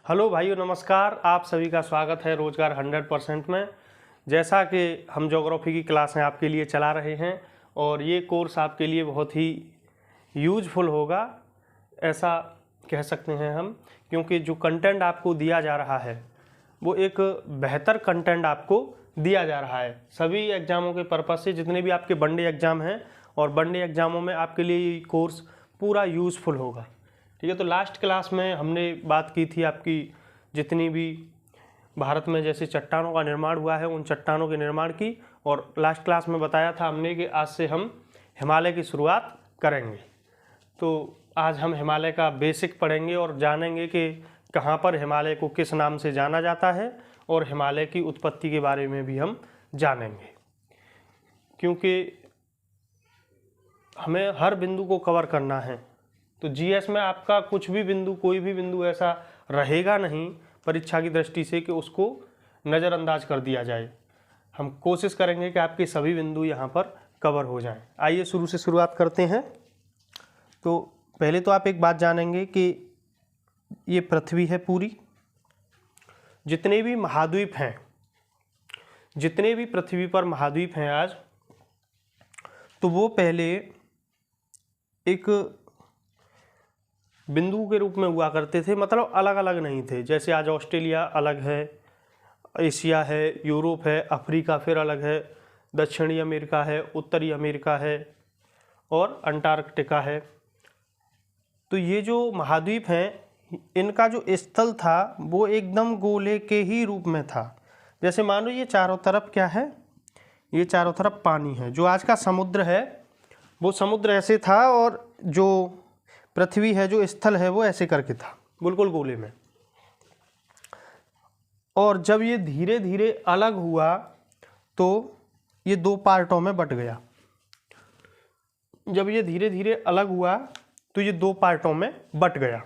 Hello भाइयों, नमस्कार। आप सभी का स्वागत है रोजगार 100% में। जैसा कि हम ज्योग्राफी की क्लासें आपके लिए चला रहे हैं और ये कोर्स आपके लिए बहुत ही यूजफुल होगा, ऐसा कह सकते हैं हम, क्योंकि जो कंटेंट आपको दिया जा रहा है वो एक बेहतर कंटेंट आपको दिया जा रहा है। सभी एग्ज़ामों के पर्पज़ से, जितने भी आपके वनडे एग्ज़ाम हैं और वनडे एग्ज़ामों में आपके लिए ये कोर्स पूरा यूज़फुल होगा। ठीक है, तो लास्ट क्लास में हमने बात की थी आपकी जितनी भी भारत में जैसे चट्टानों का निर्माण हुआ है उन चट्टानों के निर्माण की, और लास्ट क्लास में बताया था हमने कि आज से हम हिमालय की शुरुआत करेंगे। तो आज हम हिमालय का बेसिक पढ़ेंगे और जानेंगे कि कहाँ पर हिमालय को किस नाम से जाना जाता है, और हिमालय की उत्पत्ति के बारे में भी हम जानेंगे, क्योंकि हमें हर बिंदु को कवर करना है। तो जीएस में आपका कुछ भी बिंदु, कोई भी बिंदु ऐसा रहेगा नहीं परीक्षा की दृष्टि से कि उसको नज़रअंदाज कर दिया जाए। हम कोशिश करेंगे कि आपके सभी बिंदु यहाँ पर कवर हो जाएं। आइए शुरू से शुरुआत करते हैं। तो पहले तो आप एक बात जानेंगे कि ये पृथ्वी है पूरी, जितने भी महाद्वीप हैं, जितने भी पृथ्वी पर महाद्वीप हैं आज, तो वो पहले एक बिंदु के रूप में हुआ करते थे, मतलब अलग अलग नहीं थे। जैसे आज ऑस्ट्रेलिया अलग है, एशिया है, यूरोप है, अफ्रीका फिर अलग है, दक्षिणी अमेरिका है, उत्तरी अमेरिका है और अंटार्कटिका है। तो ये जो महाद्वीप हैं, इनका जो स्थल था वो एकदम गोले के ही रूप में था। जैसे मान लो ये चारों तरफ क्या है, ये चारों तरफ पानी है। जो आज का समुद्र है वो समुद्र ऐसे था, और जो पृथ्वी है, जो स्थल है, वो ऐसे करके था, बिल्कुल गोले में। और जब ये धीरे धीरे अलग हुआ तो ये दो पार्टों में बट गया। जब ये धीरे धीरे अलग हुआ तो ये दो पार्टों में बट गया।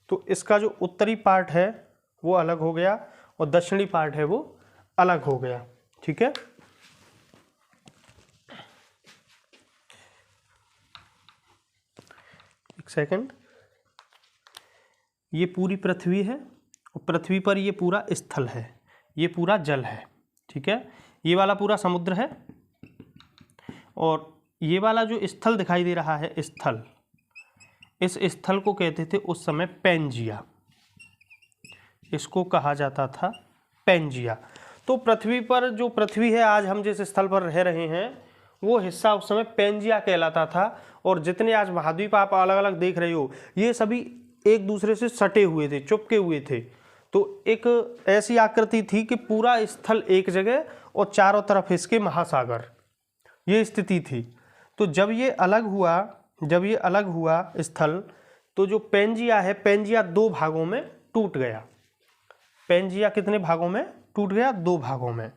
तो इसका जो उत्तरी पार्ट है वो अलग हो गया और दक्षिणी पार्ट है वो अलग हो गया। ठीक है, एक सेकंड। ये पूरी पृथ्वी है और पृथ्वी पर ये पूरा स्थल है, ये पूरा जल है। ठीक है, ये वाला पूरा समुद्र है और ये वाला जो स्थल दिखाई दे रहा है, स्थल, इस स्थल को कहते थे उस समय पैंजिया। इसको कहा जाता था पैंजिया। तो पृथ्वी पर जो पृथ्वी है, आज हम जिस स्थल पर रह रहे हैं, वो हिस्सा उस समय पैंजिया कहलाता था। और जितने आज महाद्वीप आप अलग अलग देख रहे हो, ये सभी एक दूसरे से सटे हुए थे, चिपके हुए थे। तो एक ऐसी आकृति थी कि पूरा स्थल एक जगह और चारों तरफ इसके महासागर, ये स्थिति थी। तो जब ये अलग हुआ स्थल, तो जो पैंजिया है, पैंजिया दो भागों में टूट गया। पैंजिया कितने भागों में टूट गया? दो भागों में।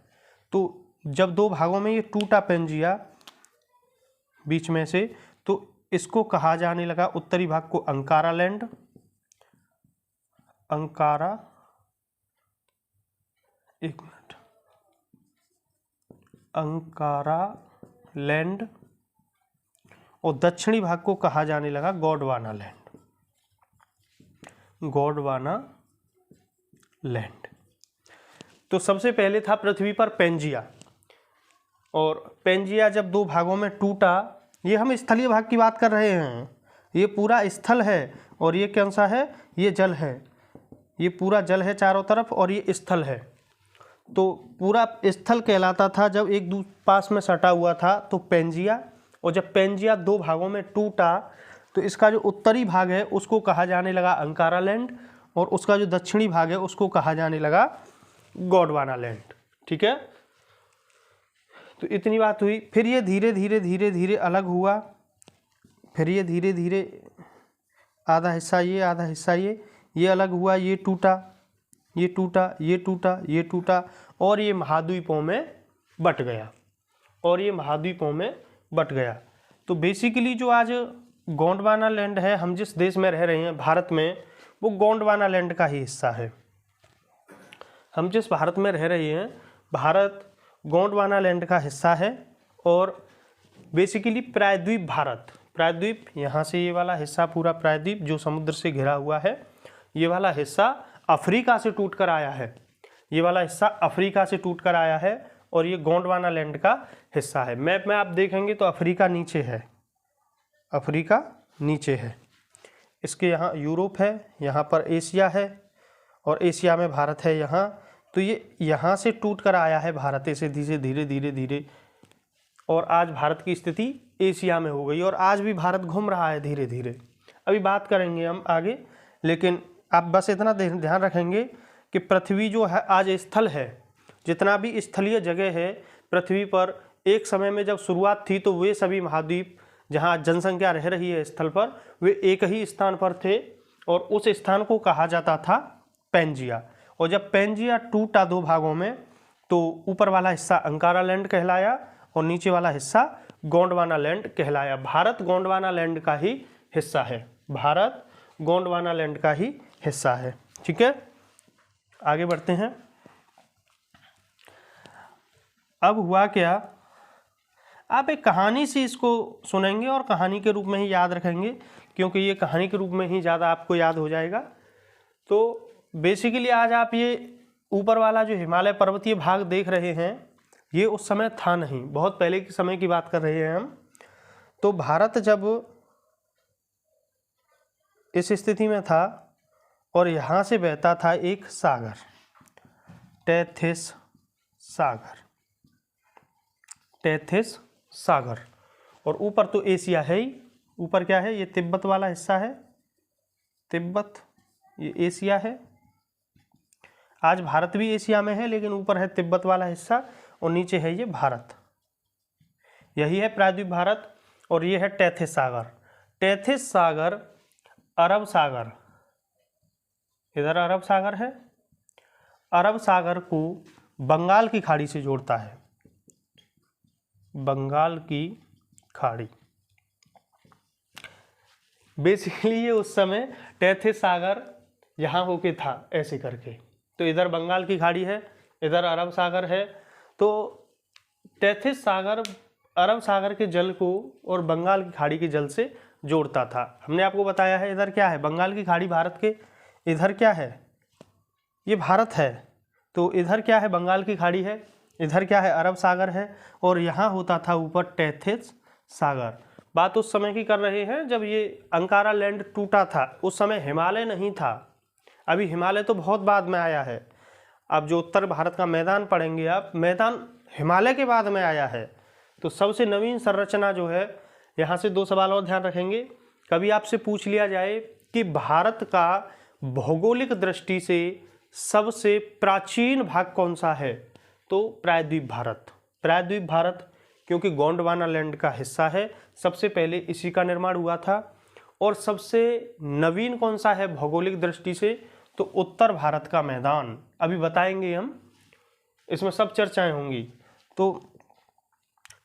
तो जब दो भागों में ये टूटा पैंजिया बीच में से, तो इसको कहा जाने लगा, उत्तरी भाग को अंकारा लैंड, अंकारा, एक मिनट, अंकारा लैंड, और दक्षिणी भाग को कहा जाने लगा गोंडवाना लैंड, गोंडवाना लैंड। तो सबसे पहले था पृथ्वी पर पैंजिया, और पैंजिया जब दो भागों में टूटा, ये हम स्थलीय भाग की बात कर रहे हैं, ये पूरा स्थल है और ये कौन सा है? ये जल है, ये पूरा जल है चारों तरफ और ये स्थल है। तो पूरा स्थल कहलाता था जब एक दूसरे पास में सटा हुआ था तो पैंजिया। और जब पैंजिया दो भागों में टूटा तो इसका जो उत्तरी भाग है उसको कहा जाने लगा अंकारा लैंड, और उसका जो दक्षिणी भाग है उसको कहा जाने लगा गोंडवाना लैंड। ठीक है, तो इतनी बात हुई। फिर ये धीरे धीरे धीरे धीरे अलग हुआ, फिर ये धीरे धीरे आधा हिस्सा ये, आधा हिस्सा ये अलग हुआ, ये टूटा, ये टूटा, ये टूटा, ये टूटा, और ये महाद्वीपों में बट गया, और ये महाद्वीपों में बट गया। तो बेसिकली जो आज गोंडवाना लैंड है, हम जिस देश में रह रहे हैं भारत में, वो गोंडवाना लैंड का ही हिस्सा है। हम जिस भारत में रह रहे हैं, भारत गोंडवाना लैंड का हिस्सा है। और बेसिकली प्रायद्वीप भारत, प्रायद्वीप यहाँ से ये वाला हिस्सा पूरा प्रायद्वीप जो समुद्र से घिरा हुआ है, ये वाला हिस्सा अफ्रीका से टूट कर आया है, ये वाला हिस्सा अफ्रीका से टूट कर आया है और ये गोंडवाना लैंड का हिस्सा है। मैप में आप देखेंगे तो अफ्रीका नीचे है, अफ्रीका नीचे है, इसके यहाँ यूरोप है, यहाँ पर एशिया है और एशिया में भारत है यहाँ। तो ये यहाँ से टूट कर आया है भारत से धीरे धीरे धीरे और आज भारत की स्थिति एशिया में हो गई और आज भी भारत घूम रहा है धीरे धीरे। अभी बात करेंगे हम आगे, लेकिन आप बस इतना ध्यान रखेंगे कि पृथ्वी जो है आज स्थल है, जितना भी स्थलीय जगह है पृथ्वी पर, एक समय में जब शुरुआत थी तो वे सभी महाद्वीप जहाँ जनसंख्या रह रही है स्थल पर, वे एक ही स्थान पर थे और उस स्थान को कहा जाता था पेंजिया। और जब पेंजिया टूटा दो भागों में तो ऊपर वाला हिस्सा अंकारा लैंड कहलाया और नीचे वाला हिस्सा गोंडवाना लैंड कहलाया। भारत गोंडवाना लैंड का ही हिस्सा है, भारत गोंडवाना लैंड का ही हिस्सा है। ठीक है, आगे बढ़ते हैं। अब हुआ क्या, आप एक कहानी से इसको सुनेंगे और कहानी के रूप में ही याद रखेंगे, क्योंकि ये कहानी के रूप में ही ज़्यादा आपको याद हो जाएगा। तो बेसिकली आज आप ये ऊपर वाला जो हिमालय पर्वतीय भाग देख रहे हैं, ये उस समय था नहीं, बहुत पहले के समय की बात कर रहे हैं हम। तो भारत जब इस स्थिति में था और यहाँ से बहता था एक सागर, टेथिस सागर, टेथिस सागर, और ऊपर तो एशिया है ही, ऊपर क्या है, ये तिब्बत वाला हिस्सा है, तिब्बत, ये एशिया है। आज भारत भी एशिया में है, लेकिन ऊपर है तिब्बत वाला हिस्सा और नीचे है ये भारत, यही है प्रायद्वीप भारत। और ये है टेथिस सागर, टेथिस सागर अरब सागर, इधर अरब सागर है, अरब सागर को बंगाल की खाड़ी से जोड़ता है, बंगाल की खाड़ी। बेसिकली ये उस समय टेथिस सागर यहाँ होके था ऐसे करके, तो इधर बंगाल की खाड़ी है, इधर अरब सागर है। तो टेथिस सागर अरब सागर के जल को और बंगाल की खाड़ी के जल से जोड़ता था। हमने आपको बताया है इधर क्या है, बंगाल की खाड़ी भारत के, इधर क्या है, ये भारत है, तो इधर क्या है, बंगाल की खाड़ी है, इधर क्या है, अरब सागर है, और यहाँ होता था ऊपर टेथिस सागर। बात उस समय की कर रहे हैं जब ये अंकारा लैंड टूटा था, उस समय हिमालय नहीं था, अभी हिमालय तो बहुत बाद में आया है। अब जो उत्तर भारत का मैदान पढ़ेंगे आप, मैदान हिमालय के बाद में आया है। तो सबसे नवीन संरचना जो है, यहाँ से दो सवाल और ध्यान रखेंगे। कभी आपसे पूछ लिया जाए कि भारत का भौगोलिक दृष्टि से सबसे प्राचीन भाग कौन सा है, तो प्रायद्वीप भारत, प्रायद्वीप भारत, क्योंकि गोंडवाना लैंड का हिस्सा है, सबसे पहले इसी का निर्माण हुआ था। और सबसे नवीन कौन सा है भौगोलिक दृष्टि से, तो उत्तर भारत का मैदान, अभी बताएंगे हम, इसमें सब चर्चाएं होंगी। तो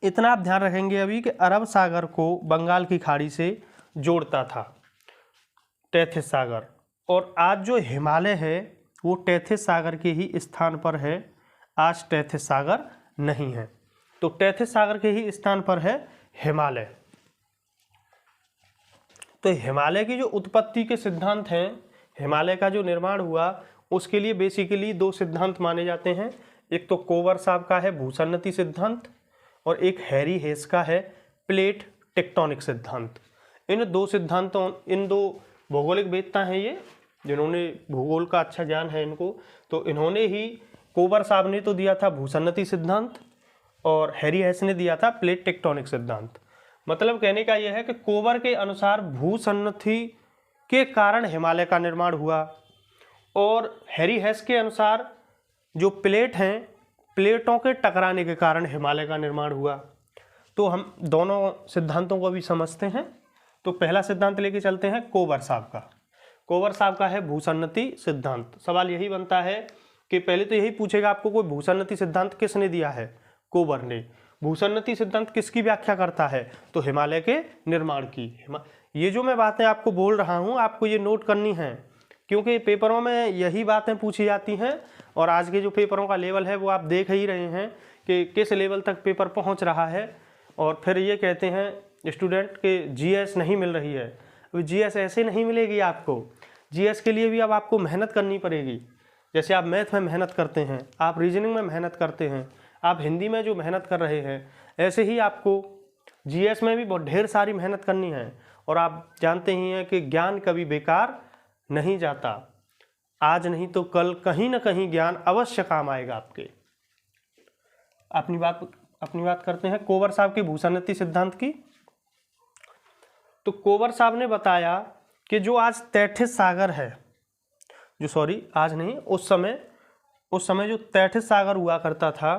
इतना आप ध्यान रखेंगे अभी कि अरब सागर को बंगाल की खाड़ी से जोड़ता था टेथिस सागर, और आज जो हिमालय है वो टेथिस सागर के ही स्थान पर है, आज टेथिस सागर नहीं है। तो टेथिस सागर के ही स्थान पर है हिमालय। तो हिमालय की जो उत्पत्ति के सिद्धांत हैं, हिमालय का जो निर्माण हुआ, उसके लिए बेसिकली दो सिद्धांत माने जाते हैं। एक तो कोवर साहब का है भूसन्नति सिद्धांत और एक हैरी हेस का है प्लेट टेक्टोनिक सिद्धांत। इन दो सिद्धांतों, इन दो भौगोलिक वेदता हैं ये, जिन्होंने भूगोल का अच्छा ज्ञान है इनको, तो इन्होंने ही, कोवर साहब ने तो दिया था भूसन्नति सिद्धांत और हैरी हेस ने दिया था प्लेट टेक्टोनिक सिद्धांत। मतलब कहने का यह है कि कोवर के अनुसार भूसन्नति के कारण हिमालय का निर्माण हुआ और हैरी हेस के अनुसार जो प्लेट हैं, प्लेटों के टकराने के कारण हिमालय का निर्माण हुआ। तो हम दोनों सिद्धांतों को भी समझते हैं। तो पहला सिद्धांत लेके चलते हैं कोवर साहब का। कोवर साहब का है भूसन्नति सिद्धांत। सवाल यही बनता है कि पहले तो यही पूछेगा आपको, कोई भूसन्नति सिद्धांत किसने दिया है, कोवर ने। भूसन्नति सिद्धांत किसकी व्याख्या करता है, तो हिमालय के निर्माण की। ये जो मैं बातें आपको बोल रहा हूँ, आपको ये नोट करनी है, क्योंकि पेपरों में यही बातें पूछी जाती हैं और आज के जो पेपरों का लेवल है वो आप देख ही रहे हैं कि किस लेवल तक पेपर पहुंच रहा है। और फिर ये कहते हैं स्टूडेंट के जीएस नहीं मिल रही है। अभी जीएस ऐसे नहीं मिलेगी आपको, जीएस के लिए भी अब आपको मेहनत करनी पड़ेगी। जैसे आप मैथ में मेहनत करते हैं, आप रीजनिंग में मेहनत करते हैं, आप हिंदी में जो मेहनत कर रहे हैं, ऐसे ही आपको जीएस में भी बहुत ढेर सारी मेहनत करनी है। और आप जानते ही हैं कि ज्ञान कभी बेकार नहीं जाता, आज नहीं तो कल कहीं ना कहीं ज्ञान अवश्य काम आएगा आपके। अपनी बात करते हैं कोवर साहब के भूषणनीति सिद्धांत की। तो कोवर साहब ने बताया कि जो आज तैथिस सागर है, उस समय जो तैथिस सागर हुआ करता था,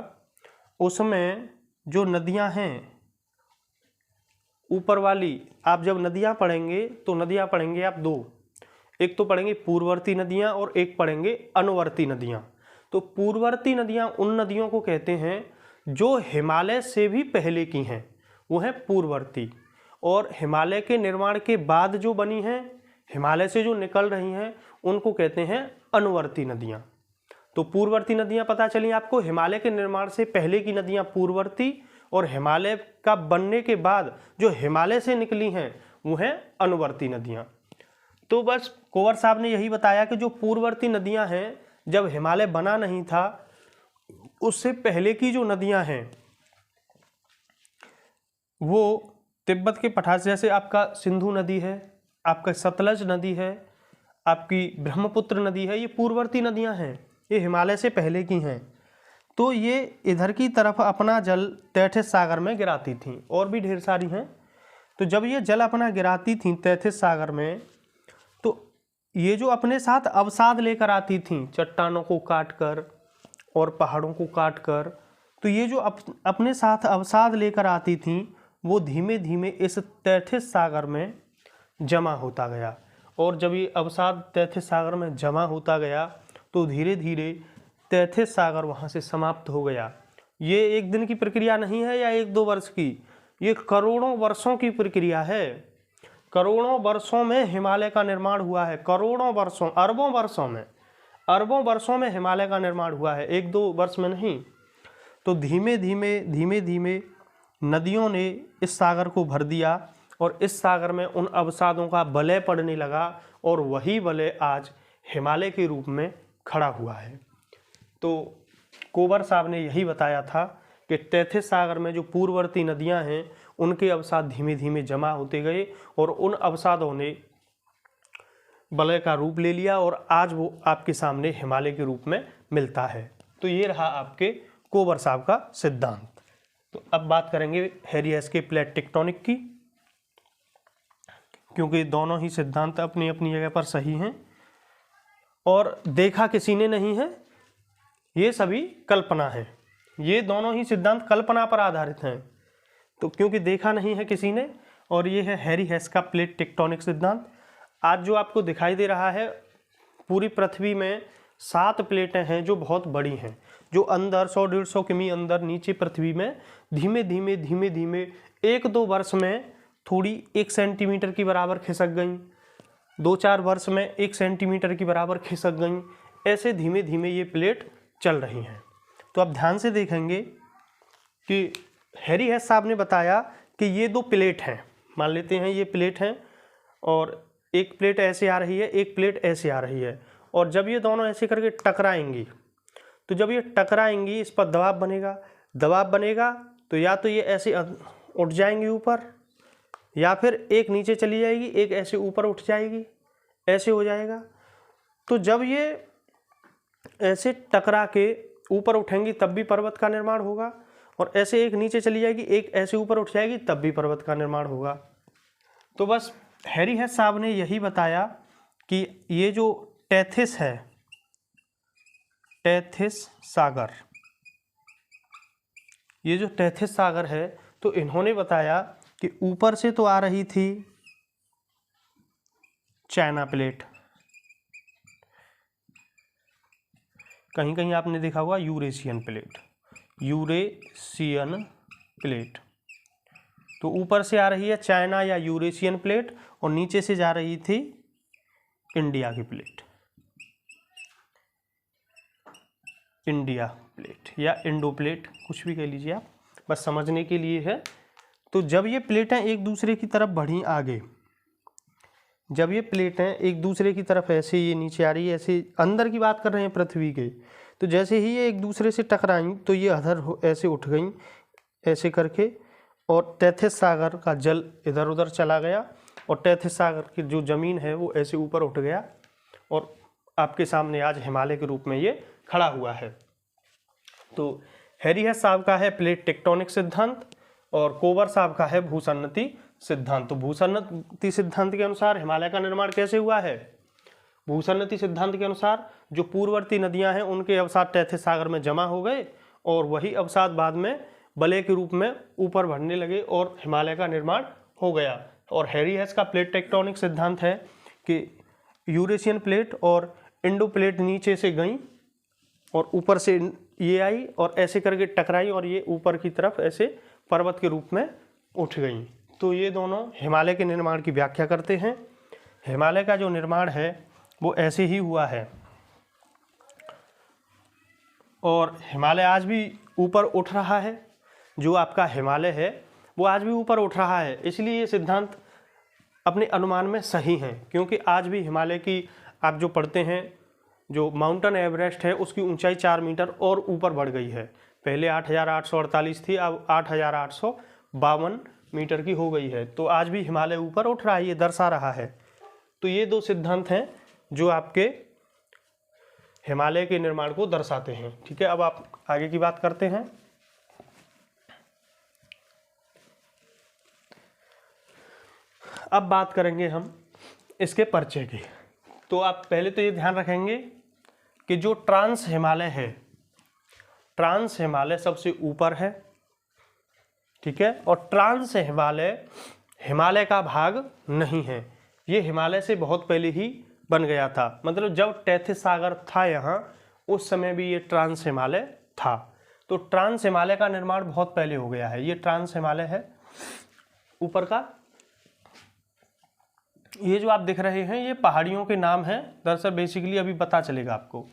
उसमें जो नदियां हैं ऊपर वाली, आप जब नदियां पढ़ेंगे तो नदियां पढ़ेंगे आप दो, एक तो पढ़ेंगे पूर्ववर्ती नदियां और एक पढ़ेंगे अनुवर्ती नदियां। तो पूर्ववर्ती नदियां उन नदियों को कहते हैं जो हिमालय से भी पहले की हैं, वो है पूर्ववर्ती। और हिमालय के निर्माण के बाद जो बनी हैं, हिमालय से जो निकल रही हैं, उनको कहते हैं अनुवर्ती नदियां। तो पूर्ववर्ती नदियां पता चली आपको, हिमालय के निर्माण से पहले की नदियां पूर्ववर्ती, और हिमालय का बनने के बाद जो हिमालय से निकली हैं वो हैं अनुवर्ती नदियां। तो बस कोवर साहब ने यही बताया कि जो पूर्ववर्ती नदियां हैं, जब हिमालय बना नहीं था उससे पहले की जो नदियां हैं वो तिब्बत के पठार, जैसे आपका सिंधु नदी है, आपका सतलज नदी है, आपकी ब्रह्मपुत्र नदी है, ये पूर्ववर्ती नदियां हैं, ये हिमालय से पहले की हैं। तो ये इधर की तरफ अपना जल तैथिस सागर में गिराती थीं, और भी ढेर सारी हैं। तो जब ये जल अपना गिराती थीं तैथिस सागर में, तो ये जो अपने साथ अवसाद लेकर आती थीं, चट्टानों को काट कर और पहाड़ों को काट कर, तो ये जो अपने साथ अवसाद लेकर आती थीं वो धीमे धीमे इस तैथिस सागर में जमा होता गया। और जब ये अवसाद तैथिस सागर में जमा होता गया तो धीरे धीरे तैथिस सागर वहाँ से समाप्त हो गया। ये एक दिन की प्रक्रिया नहीं है या एक दो वर्ष की, ये करोड़ों वर्षों की प्रक्रिया है। करोड़ों वर्षों में हिमालय का निर्माण हुआ है, करोड़ों वर्षों, अरबों वर्षों में हिमालय का निर्माण हुआ है, एक दो वर्ष में नहीं। तो धीमे धीमे नदियों ने इस सागर को भर दिया और इस सागर में उन अवसादों का वलय पड़ने लगा, और वही वलय आज हिमालय के रूप में खड़ा हुआ है। तो कोवर साहब ने यही बताया था कि तैथिस सागर में जो पूर्ववर्ती नदियां हैं उनके अवसाद धीमे धीमे जमा होते गए और उन अवसादों ने वलय का रूप ले लिया और आज वो आपके सामने हिमालय के रूप में मिलता है। तो ये रहा आपके कोवर साहब का सिद्धांत। तो अब बात करेंगे हैरी हेस के प्लेट टेक्टोनिक की, क्योंकि दोनों ही सिद्धांत अपनी अपनी जगह पर सही हैं और देखा किसी ने नहीं है, ये सभी कल्पना है। ये दोनों ही सिद्धांत कल्पना पर आधारित हैं, तो क्योंकि देखा नहीं है किसी ने। और ये है हैरी हेस का प्लेट टेक्टोनिक सिद्धांत। आज जो आपको दिखाई दे रहा है, पूरी पृथ्वी में 7 प्लेटें हैं जो बहुत बड़ी हैं, जो अंदर 100-150 किमी अंदर नीचे पृथ्वी में धीमे धीमे 1-2 वर्ष में थोड़ी 1 सेंटीमीटर की बराबर खिसक गई, 2-4 वर्ष में 1 सेंटीमीटर की बराबर खिसक गई, ऐसे धीमे धीमे ये प्लेट चल रही हैं। तो आप ध्यान से देखेंगे कि हैरी हेस साहब ने बताया कि ये 2 प्लेट हैं, मान लेते हैं ये प्लेट हैं और एक प्लेट ऐसे आ रही है, एक प्लेट ऐसे आ रही है, और जब ये दोनों ऐसे करके टकराएंगी, तो जब ये टकराएंगी इस पर दबाव बनेगा तो या तो ये ऐसे उठ जाएंगी ऊपर, या फिर एक नीचे चली जाएगी, एक ऐसे ऊपर उठ जाएगी, ऐसे हो जाएगा। तो जब ये ऐसे टकरा के ऊपर उठेंगी तब भी पर्वत का निर्माण होगा, और ऐसे एक नीचे चली जाएगी, एक ऐसे ऊपर उठ जाएगी, तब भी पर्वत का निर्माण होगा। तो बस हैरी हेस साहब ने यही बताया कि ये जो तैथिस है, तैथिस सागर, ये जो तैथिस सागर है, तो इन्होंने बताया कि ऊपर से तो आ रही थी चाइना प्लेट, कहीं कहीं आपने देखा होगा यूरेशियन प्लेट, तो ऊपर से आ रही है चाइना या यूरेशियन प्लेट और नीचे से जा रही थी इंडिया की प्लेट, इंडिया प्लेट या इंडो प्लेट, कुछ भी कह लीजिए आप, बस समझने के लिए है। तो जब ये प्लेटें एक दूसरे की तरफ बढ़ी आगे, जब ये प्लेटें एक दूसरे की तरफ ऐसे ये नीचे आ रही है, ऐसे अंदर की बात कर रहे हैं पृथ्वी के, तो जैसे ही ये एक दूसरे से टकराई तो ये ऐसे उठ गई ऐसे करके, और तैथिस सागर का जल इधर उधर चला गया और तैथिस सागर की जो ज़मीन है वो ऐसे ऊपर उठ गया और आपके सामने आज हिमालय के रूप में ये खड़ा हुआ है। तो हैरियस साहब का है प्लेट टेक्टोनिक सिद्धांत और कोबर साहब का है भूसन्नति सिद्धांत। तो भूसन्नति सिद्धांत के अनुसार हिमालय का निर्माण कैसे हुआ है? भूसन्नति सिद्धांत के अनुसार जो पूर्ववर्ती नदियां हैं उनके अवसाद तैथिस सागर में जमा हो गए और वही अवसाद बाद में बलय के रूप में ऊपर बढ़ने लगे और हिमालय का निर्माण हो गया। और हैरियस का प्लेट टेक्टोनिक सिद्धांत है कि यूरेशियन प्लेट और इंडो प्लेट नीचे से गई और ऊपर से ये आई और ऐसे करके टकराई और ये ऊपर की तरफ ऐसे पर्वत के रूप में उठ गई। तो ये दोनों हिमालय के निर्माण की व्याख्या करते हैं। हिमालय का जो निर्माण है वो ऐसे ही हुआ है और हिमालय आज भी ऊपर उठ रहा है। जो आपका हिमालय है वो आज भी ऊपर उठ रहा है, इसलिए ये सिद्धांत अपने अनुमान में सही हैं, क्योंकि आज भी हिमालय की आप जो पढ़ते हैं, जो माउंटेन एवरेस्ट है उसकी ऊंचाई 4 मीटर और ऊपर बढ़ गई है। पहले 8,848 थी, अब 8,852 मीटर की हो गई है। तो आज भी हिमालय ऊपर उठ रहा है, ये दर्शा रहा है। तो ये दो सिद्धांत हैं जो आपके हिमालय के निर्माण को दर्शाते हैं। ठीक है, अब आप आगे की बात करते हैं। अब बात करेंगे हम इसके परिचय की। तो आप पहले तो ये ध्यान रखेंगे कि जो ट्रांस हिमालय है, ट्रांस हिमालय सबसे ऊपर है, ठीक है, और ट्रांस हिमालय हिमालय का भाग नहीं है, ये हिमालय से बहुत पहले ही बन गया था। मतलब जब तैथिस सागर था यहाँ, उस समय भी ये ट्रांस हिमालय था। तो ट्रांस हिमालय का निर्माण बहुत पहले हो गया है। ये ट्रांस हिमालय है ऊपर का। ये जो आप दिख रहे हैं ये पहाड़ियों के नाम हैं। दरअसल बेसिकली अभी पता चलेगा आपको,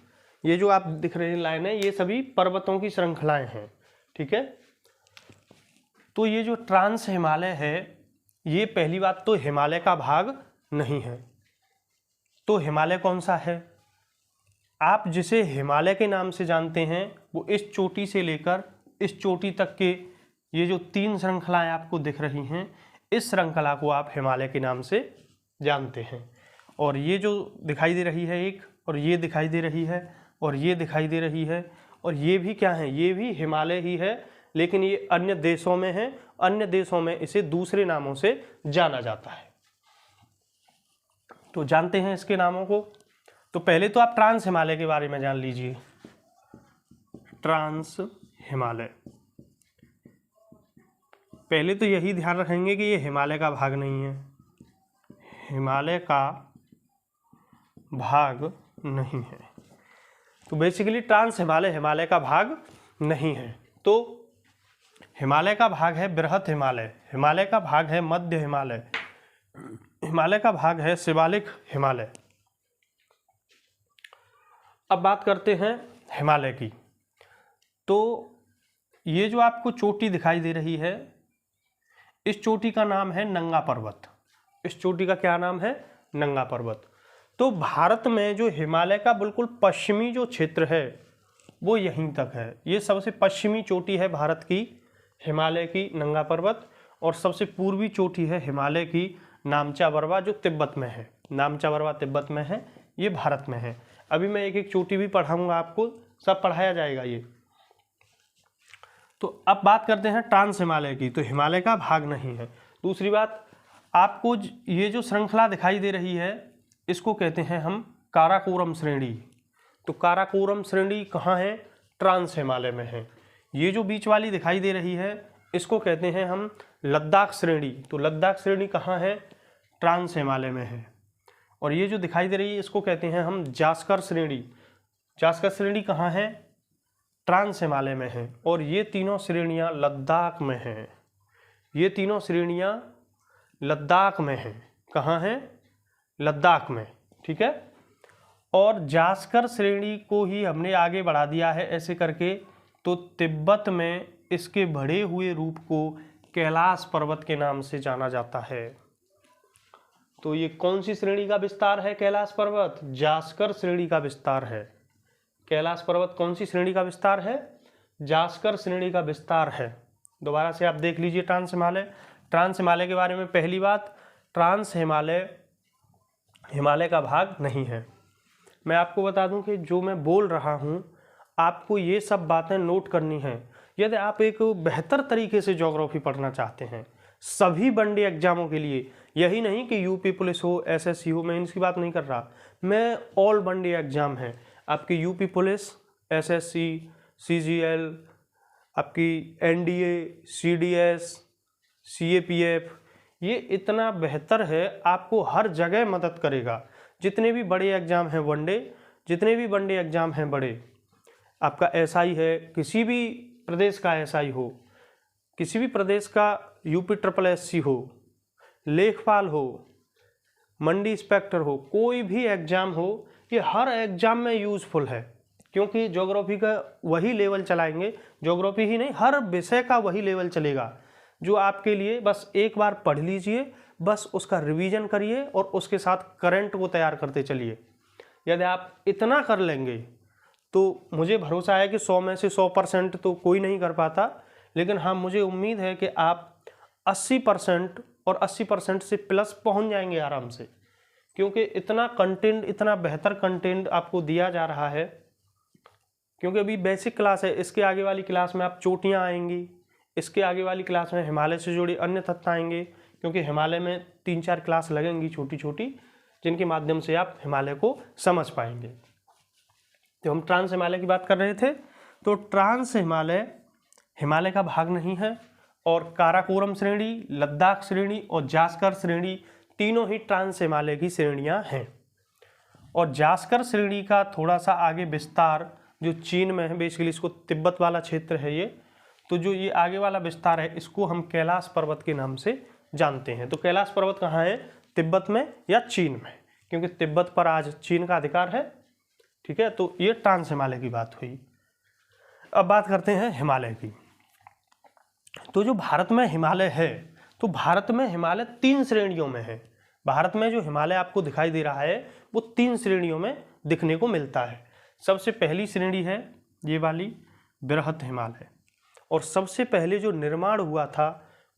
ये जो आप दिख रहे हैं लाइन है, ये सभी पर्वतों की श्रृंखलाएं हैं। ठीक है, तो ये जो ट्रांस हिमालय है, ये पहली बात तो हिमालय का भाग नहीं है। तो हिमालय कौन सा है? आप जिसे हिमालय के नाम से जानते हैं वो इस चोटी से लेकर इस चोटी तक के ये जो 3 श्रृंखलाएं आपको दिख रही हैं, इस श्रृंखला को आप हिमालय के नाम से जानते हैं। और ये जो दिखाई दे रही है एक, और ये दिखाई दे रही है, और ये दिखाई दे रही है, और ये भी क्या है? ये भी हिमालय ही है, लेकिन ये अन्य देशों में है। अन्य देशों में इसे दूसरे नामों से जाना जाता है। तो जानते हैं इसके नामों को। तो पहले तो आप ट्रांस हिमालय के बारे में जान लीजिए। ट्रांस हिमालय, पहले तो यही ध्यान रखेंगे कि ये हिमालय का भाग नहीं है, हिमालय का भाग नहीं है। तो बेसिकली ट्रांस हिमालय हिमालय का भाग नहीं है। तो हिमालय का भाग है बृहत हिमालय, हिमालय का भाग है मध्य हिमालय, हिमालय का भाग है शिवालिक हिमालय। अब बात करते हैं हिमालय की। तो ये जो आपको चोटी दिखाई दे रही है, इस चोटी का नाम है नंगा पर्वत। इस चोटी का क्या नाम है? नंगा पर्वत। तो भारत में जो हिमालय का बिल्कुल पश्चिमी जो क्षेत्र है वो यहीं तक है। ये सबसे पश्चिमी चोटी है भारत की, हिमालय की नंगा पर्वत। और सबसे पूर्वी चोटी है हिमालय की नामचा बरवा, जो तिब्बत में है। नामचा बरवा तिब्बत में है, ये भारत में है। अभी मैं एक एक चोटी भी पढ़ाऊंगा आपको, सब पढ़ाया जाएगा ये। तो अब बात करते हैं ट्रांस हिमालय की। तो हिमालय का भाग नहीं है। दूसरी बात, आपको ये जो श्रृंखला दिखाई दे रही है इसको कहते हैं हम काराकोरम श्रेणी। तो काराकोरम श्रेणी कहाँ है? ट्रांस हिमालय में है। ये जो बीच वाली दिखाई दे रही है इसको कहते हैं हम लद्दाख श्रेणी। तो लद्दाख श्रेणी कहाँ है? ट्रांस हिमालय में है। और ये जो दिखाई दे रही है इसको कहते हैं हम जास्कर श्रेणी। जास्कर श्रेणी कहाँ है? ट्रांस हिमालय में है। और ये तीनों श्रेणियाँ लद्दाख में हैं। ये तीनों श्रेणियाँ लद्दाख में हैं। कहाँ हैं? लद्दाख में। ठीक है, और जास्कर श्रेणी को ही हमने आगे बढ़ा दिया है ऐसे करके। तो तिब्बत में इसके बढ़े हुए रूप को कैलाश पर्वत के नाम से जाना जाता है। तो ये कौन सी श्रेणी का विस्तार है कैलाश पर्वत? जास्कर श्रेणी का विस्तार है। कैलाश पर्वत कौन सी श्रेणी का विस्तार है? जास्कर श्रेणी का विस्तार है। दोबारा से आप देख लीजिए ट्रांस हिमालय। ट्रांस हिमालय के बारे में पहली बात, ट्रांस हिमालय हिमालय का भाग नहीं है। मैं आपको बता दूं कि जो मैं बोल रहा हूं आपको ये सब बातें नोट करनी हैं। यदि आप एक बेहतर तरीके से ज्योग्राफी पढ़ना चाहते हैं सभी वनडे एग्जामों के लिए, यही नहीं कि यूपी पुलिस हो, एसएससी हो, मैं इनकी बात नहीं कर रहा, मैं ऑल वनडे एग्जाम है आपकी यूपी पुलिस, एसएससी, सीजीएल, आपकी एनडीए, सीडीएस, सीएपीएफ, ये इतना बेहतर है, आपको हर जगह मदद करेगा। जितने भी बड़े एग्जाम हैं वनडे, जितने भी वनडे एग्जाम हैं बड़े, आपका एसआई है, किसी भी प्रदेश का एसआई हो, किसी भी प्रदेश का यूपी ट्रिपल एससी हो, लेखपाल हो, मंडी इंस्पेक्टर हो, कोई भी एग्जाम हो, ये हर एग्जाम में यूज़फुल है। क्योंकि ज्योग्राफी का वही लेवल चलाएंगे, ज्योग्राफी ही नहीं हर विषय का वही लेवल चलेगा जो आपके लिए बस एक बार पढ़ लीजिए, बस उसका रिवीजन करिए और उसके साथ करंट को तैयार करते चलिए। यदि आप इतना कर लेंगे तो मुझे भरोसा है कि 100 में से 100% तो कोई नहीं कर पाता, लेकिन हाँ मुझे उम्मीद है कि आप 80% और 80% से प्लस पहुंच जाएंगे आराम से। क्योंकि इतना कंटेंट, इतना बेहतर कंटेंट आपको दिया जा रहा है। क्योंकि अभी बेसिक क्लास है, इसके आगे वाली क्लास में आप चोटियाँ आएंगी, इसके आगे वाली क्लास में हिमालय से जुड़े अन्य तथ्य आएंगे। क्योंकि हिमालय में 3-4 क्लास लगेंगी छोटी छोटी, जिनके माध्यम से आप हिमालय को समझ पाएंगे। तो हम ट्रांस हिमालय की बात कर रहे थे, तो ट्रांस हिमालय हिमालय का भाग नहीं है, और काराकोरम श्रेणी, लद्दाख श्रेणी और जास्कर श्रेणी तीनों ही ट्रांस हिमालय की श्रेणियां हैं। और जास्कर श्रेणी का थोड़ा सा आगे विस्तार जो चीन में है, बेसिकली इसको तिब्बत वाला क्षेत्र है ये, तो जो ये आगे वाला विस्तार है इसको हम कैलाश पर्वत के नाम से जानते हैं। तो कैलाश पर्वत कहाँ है? तिब्बत में या चीन में, क्योंकि तिब्बत पर आज चीन का अधिकार है। ठीक है, तो ये ट्रांस हिमालय की बात हुई। अब बात करते हैं हिमालय की। तो जो भारत में हिमालय है, तो भारत में हिमालय 3 श्रेणियों में है। भारत में जो हिमालय आपको दिखाई दे रहा है वो 3 श्रेणियों में दिखने को मिलता है। सबसे पहली श्रेणी है ये वाली बृहत हिमालय, और सबसे पहले जो निर्माण हुआ था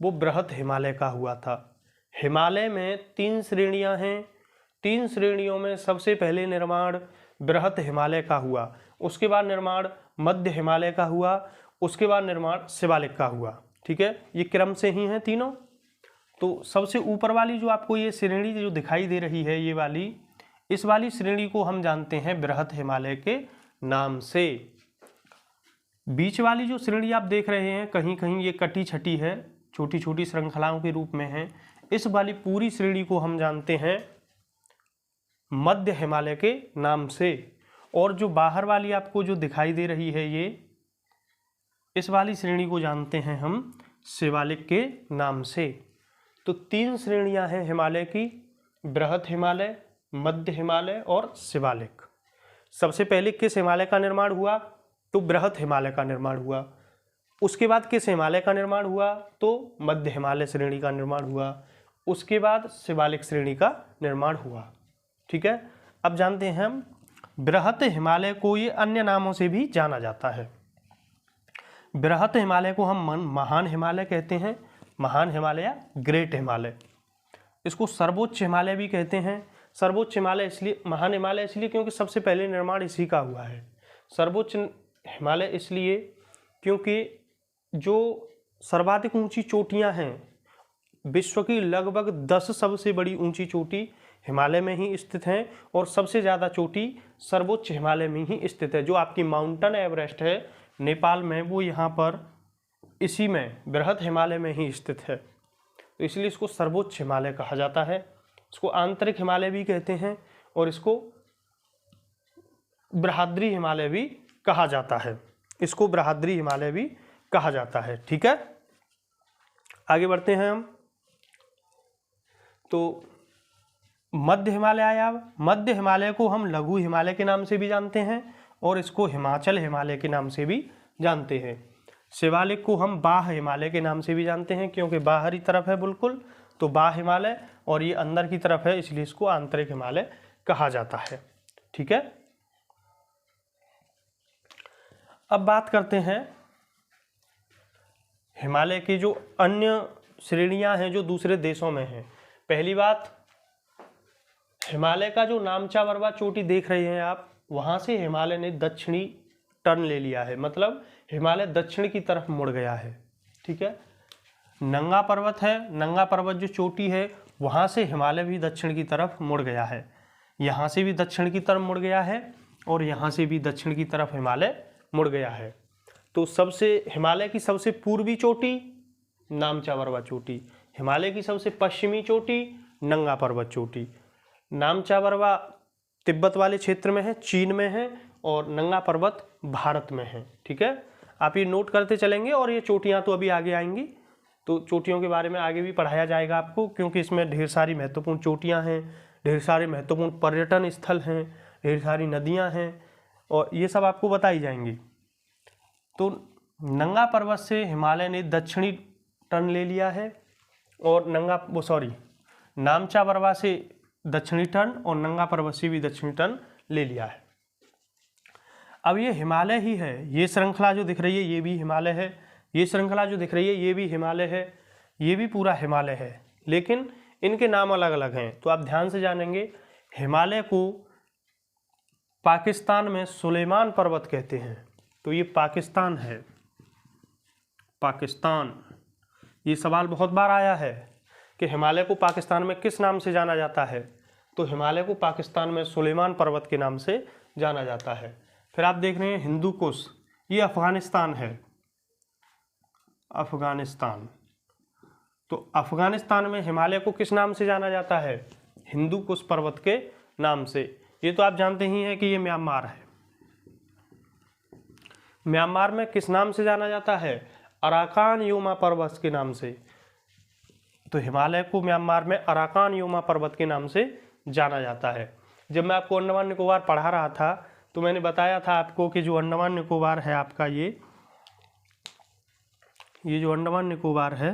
वो बृहत हिमालय का हुआ था। हिमालय में 3 श्रेणियां हैं, 3 श्रेणियों में सबसे पहले निर्माण बृहत हिमालय का हुआ, उसके बाद निर्माण मध्य हिमालय का हुआ, उसके बाद निर्माण शिवालिक का हुआ। ठीक है, ये क्रम से ही हैं तीनों। तो सबसे ऊपर वाली जो आपको ये श्रेणी जो दिखाई दे रही है, ये वाली, इस वाली श्रेणी को हम जानते हैं बृहत हिमालय के नाम से। बीच वाली जो श्रेणी आप देख रहे हैं, कहीं कहीं ये कटी छटी है, छोटी छोटी श्रृंखलाओं के रूप में है, इस वाली पूरी श्रेणी को हम जानते हैं मध्य हिमालय के नाम से। और जो बाहर वाली आपको जो दिखाई दे रही है ये, इस वाली श्रेणी को जानते हैं हम शिवालिक के नाम से। तो 3 श्रेणियां हैं हिमालय की, बृहत हिमालय, मध्य हिमालय और शिवालिक। सबसे पहले किस हिमालय का निर्माण हुआ? तो बृहत हिमालय का निर्माण हुआ। उसके बाद किस हिमालय का निर्माण हुआ? तो मध्य हिमालय श्रेणी का निर्माण हुआ। उसके बाद शिवालिक श्रेणी का निर्माण हुआ। ठीक है, अब जानते हैं हम बृहत हिमालय को ये अन्य नामों से भी जाना जाता है। बृहत हिमालय को हम महान हिमालय कहते हैं, महान हिमालय या ग्रेट हिमालय। इसको सर्वोच्च हिमालय भी कहते हैं। सर्वोच्च हिमालय इसलिए, महान हिमालय इसलिए क्योंकि सबसे पहले निर्माण इसी का हुआ है। सर्वोच्च हिमालय इसलिए क्योंकि जो सर्वाधिक ऊंची चोटियां हैं, विश्व की लगभग 10 सबसे बड़ी ऊंची चोटी हिमालय में ही स्थित हैं, और सबसे ज़्यादा चोटी सर्वोच्च हिमालय में ही स्थित है। जो आपकी माउंटेन एवरेस्ट है नेपाल में, वो यहाँ पर इसी में बृहत हिमालय में ही स्थित है। तो इसलिए इसको सर्वोच्च हिमालय कहा जाता है। इसको आंतरिक हिमालय भी कहते हैं, और इसको बृहद्री हिमालय भी कहा जाता है। इसको बृहद्री हिमालय भी कहा जाता है। ठीक है, आगे बढ़ते हैं हम। तो मध्य हिमालय आया। मध्य हिमालय को हम लघु हिमालय के नाम से भी जानते हैं, और इसको हिमाचल हिमालय के नाम से भी जानते हैं। शिवालिक को हम बाह्य हिमालय के नाम से भी जानते हैं, क्योंकि बाहरी तरफ है बिल्कुल, तो बाह्य हिमालय, और ये अंदर की तरफ है इसलिए इसको आंतरिक हिमालय कहा जाता है। ठीक है, अब बात करते हैं हिमालय की जो अन्य श्रेणियां हैं जो दूसरे देशों में हैं। पहली बात, हिमालय का जो नामचा बरवा चोटी देख रहे हैं आप, वहां से हिमालय ने दक्षिणी टर्न ले लिया है, मतलब हिमालय दक्षिण की तरफ मुड़ गया है। ठीक है, नंगा पर्वत है, नंगा पर्वत जो चोटी है वहां से हिमालय भी दक्षिण की तरफ मुड़ गया है, यहाँ से भी दक्षिण की तरफ मुड़ गया है और यहाँ से भी दक्षिण की तरफ हिमालय मुड़ गया है। तो सबसे हिमालय की सबसे पूर्वी चोटी नामचा बरवा चोटी, हिमालय की सबसे पश्चिमी चोटी नंगा पर्वत चोटी। नामचा बरवा तिब्बत वाले क्षेत्र में है, चीन में है, और नंगा पर्वत भारत में है। ठीक है, आप ये नोट करते चलेंगे और ये चोटियाँ तो अभी आगे आएंगी, तो चोटियों के बारे में आगे भी पढ़ाया जाएगा आपको, क्योंकि इसमें ढेर सारी महत्वपूर्ण चोटियाँ हैं, ढेर सारे महत्वपूर्ण पर्यटन स्थल हैं, ढेर सारी नदियाँ हैं, और ये सब आपको बताई जाएंगी। तो नंगा पर्वत से हिमालय ने दक्षिणी टर्न ले लिया है, और नामचा बरवा से दक्षिणी टर्न और नंगा पर्वत से भी दक्षिणी टर्न ले लिया है। अब ये हिमालय ही है, ये श्रृंखला जो दिख रही है ये भी हिमालय है, ये श्रृंखला जो दिख रही है ये भी हिमालय है, ये भी पूरा हिमालय है, लेकिन इनके नाम अलग अलग हैं। तो आप ध्यान से जानेंगे, हिमालय को पाकिस्तान में सुलेमान पर्वत कहते हैं, तो ये पाकिस्तान है, पाकिस्तान। ये सवाल बहुत बार आया है कि हिमालय को पाकिस्तान में किस नाम से जाना जाता है, तो हिमालय को पाकिस्तान में सुलेमान पर्वत के नाम से जाना जाता है। फिर आप देख रहे हैं हिंदू कुश, ये अफगानिस्तान है, अफगानिस्तान। तो अफगानिस्तान में हिमालय को किस नाम से जाना जाता है, हिंदू कुश पर्वत के नाम से। ये तो आप जानते ही हैं कि ये म्यांमार है, म्यांमार में किस नाम से जाना जाता है, अराकान योमा पर्वत के नाम से। तो हिमालय को म्यांमार में अराकान योमा पर्वत के नाम से जाना जाता है। जब मैं आपको अंडमान निकोबार पढ़ा रहा था तो मैंने बताया था आपको कि जो अंडमान निकोबार है आपका, ये जो अंडमान निकोबार है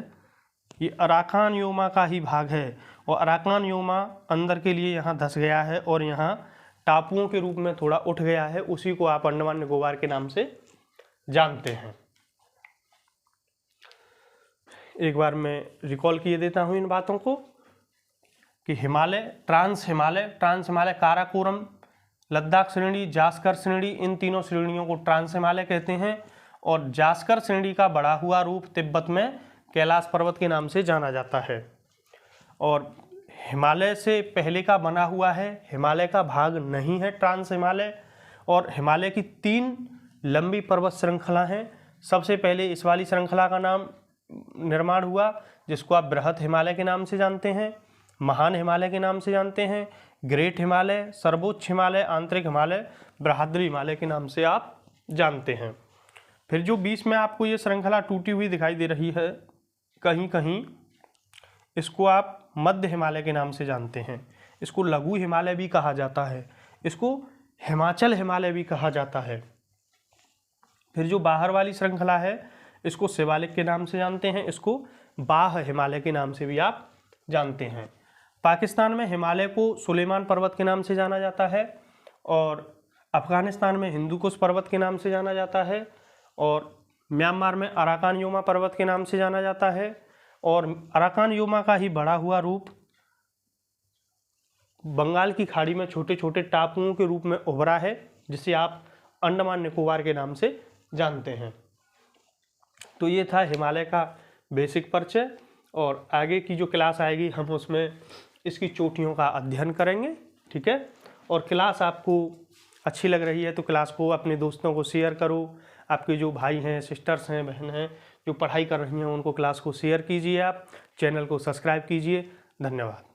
ये अराकान योमा का ही भाग है, और अराकान योमा अंदर के लिए यहाँ धंस गया है और यहाँ टापुओं के रूप में थोड़ा उठ गया है, उसी को आप अंडमान निकोबार के नाम से जानते हैं। एक बार मैं रिकॉल किए देता हूँ इन बातों को कि हिमालय, ट्रांस हिमालय, काराकोरम, लद्दाख श्रेणी, जास्कर श्रेणी, इन तीनों श्रेणियों को ट्रांस हिमालय कहते हैं, और जास्कर श्रेणी का बढ़ा हुआ रूप तिब्बत में कैलाश पर्वत के नाम से जाना जाता है। और हिमालय से पहले का बना हुआ है, हिमालय का भाग नहीं है ट्रांस हिमालय। और हिमालय की 3 लंबी पर्वत श्रृंखला हैं। सबसे पहले इस वाली श्रृंखला का नाम निर्माण हुआ जिसको आप बृहत हिमालय के नाम से जानते हैं, महान हिमालय के नाम से जानते हैं, ग्रेट हिमालय, सर्वोच्च हिमालय, आंतरिक हिमालय, बृहद्री हिमालय के नाम से आप जानते हैं। फिर जो बीच में आपको ये श्रृंखला टूटी हुई दिखाई दे रही है कहीं कहीं, इसको आप मध्य हिमालय के नाम से जानते हैं। इसको लघु हिमालय भी कहा जाता है, इसको हिमाचल हिमालय भी कहा जाता है। फिर जो बाहर वाली श्रृंखला है इसको शिवालिक के नाम से जानते हैं, इसको बाह्य हिमालय के नाम से भी आप जानते हैं। पाकिस्तान में हिमालय को सुलेमान पर्वत के नाम से जाना जाता है, और अफगानिस्तान में हिंदू कुश पर्वत के नाम से जाना जाता है, और म्यांमार में अराकान योमा पर्वत के नाम से जाना जाता है। और अराकान योमा का ही बढ़ा हुआ रूप बंगाल की खाड़ी में छोटे छोटे टापुओं के रूप में उभरा है, जिसे आप अंडमान निकोबार के नाम से जानते हैं। तो ये था हिमालय का बेसिक परिचय, और आगे की जो क्लास आएगी हम उसमें इसकी चोटियों का अध्ययन करेंगे। ठीक है, और क्लास आपको अच्छी लग रही है तो क्लास को अपने दोस्तों को शेयर करो। आपके जो भाई हैं, सिस्टर्स हैं, बहन हैं जो पढ़ाई कर रही हैं उनको क्लास को शेयर कीजिए। आप चैनल को सब्सक्राइब कीजिए। धन्यवाद।